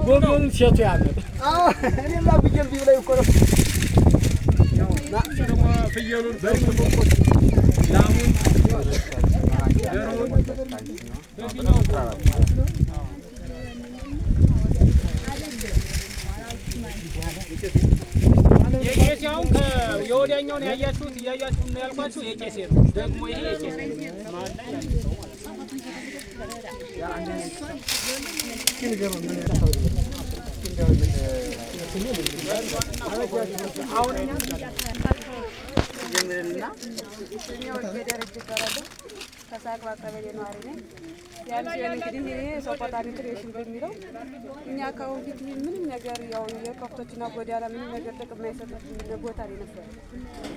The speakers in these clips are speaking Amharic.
ጎመን ሸቱ ያለ እኔማ ፍየል ቢብላይ እኮ ነው። ደግሞ ፍየሉን በርበቆት ላሙን ደሮውን የቄስያውን የወዲያኛውን ያያችሁት እያያችሁ ነው ያልኳችሁ የቄስ ነው። ደግሞ ይሄ የቄስ ማለት ጀምርና እኛው የደረጀ ተራዶ ተሳቅባ ቀበሌ ነዋሪ ነኝ። ያን ሲሆን እንግዲህ ይሄ ሰቆጣ ኒትሪሽን በሚለው እኛ አካባቢ ምንም ነገር ያው የከፍቶችና ጎዳና ምንም ነገር ጥቅም አይሰጥም ቦታ ላይ ነበር።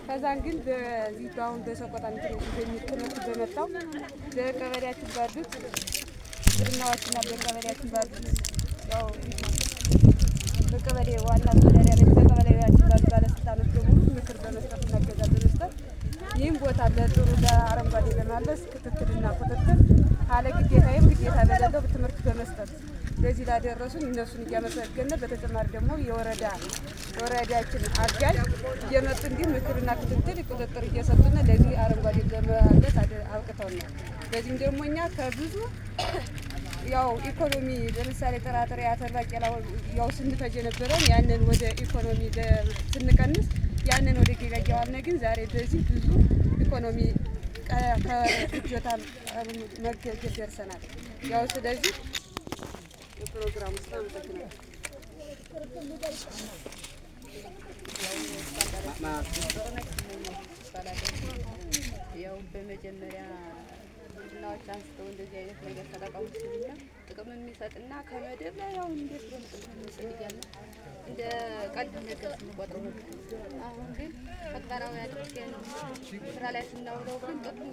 ከዛን ግን በዚህ ባሁን በሰቆጣ ኒትሪሽን በሚል ትምህርት በመጣው በቀበሌያችን ባሉት ግብርናዎችና በቀበሌያችን ባሉት ያው በቀበሌ ዋና አስተዳዳሪ በቀበሌያችን ባሉ ባለስልጣኖች በሙሉ ምክር በመስጠትና እገዛ በመስጠት ይህም ቦታ ለጥሩ ለአረንጓዴ ለማለስ ክትትልና ቁጥጥር ካለ ግዴታዬም ግዴታ በሌለው ትምህርት በመስጠት ለዚህ ላደረሱን እነሱን እያመሰገነ በተጨማሪ ደግሞ የወረዳችን አጋዥ እየመጡ እንዲህ ምክርና ክትትል ቁጥጥር እየሰጡን ለዚህ አረንጓዴ ለማለስ አብቅተውናል። በዚህም ደግሞ እኛ ከብዙ ያው ኢኮኖሚ ለምሳሌ ጥራጥሬ አተር ባቄላ ያው ስንፈጅ የነበረን ያንን ወደ ኢኮኖሚ ስንቀንስ ያንን ወደ ገበያ ያዋልነ ግን ዛሬ በዚህ ብዙ ኢኮኖሚ ከፍጆታ መገገር ደርሰናል። ያው ስለዚህ የፕሮግራሙ ተመሰግናለሁ። ያው በመጀመሪያ ግብርናዎች አንስተው እንደዚህ አይነት ነገር ተጠቀሙ ሲሉና ጥቅም የሚሰጥና ከመደብ ላይ ያው እንዴት በምስል እያለ እንደ ቀልድ ነገር ስንቆጥረው ነው። አሁን ግን ተግባራዊ አድርገን ስራ ላይ ስናውለው ግን ጥቅሙ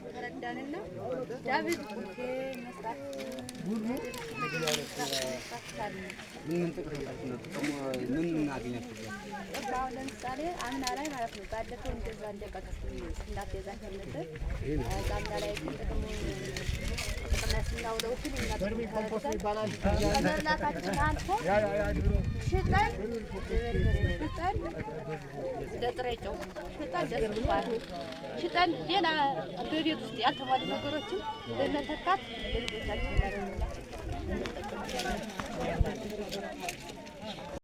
ተረዳንና ዳብል ቁርቴ መስራት ምን ጥቅም ምን እናገኛችሁ? አሁን ለምሳሌ አምና ላይ ማለት ነው ባለፈው እንደዛ እንደቀጥታ ስናገዛ ነበር። አምና ላይ ጥቅም ላይ ስናውለው ግን እና ኮምፖስት ይባላል ለእናታችን አልፎ ሽጠን ለጥሬ ጨው ሽጠን ሌላ በቤት ውስጥ ያልተሟሉ ነገሮችን በመተካት ለልጆቻችን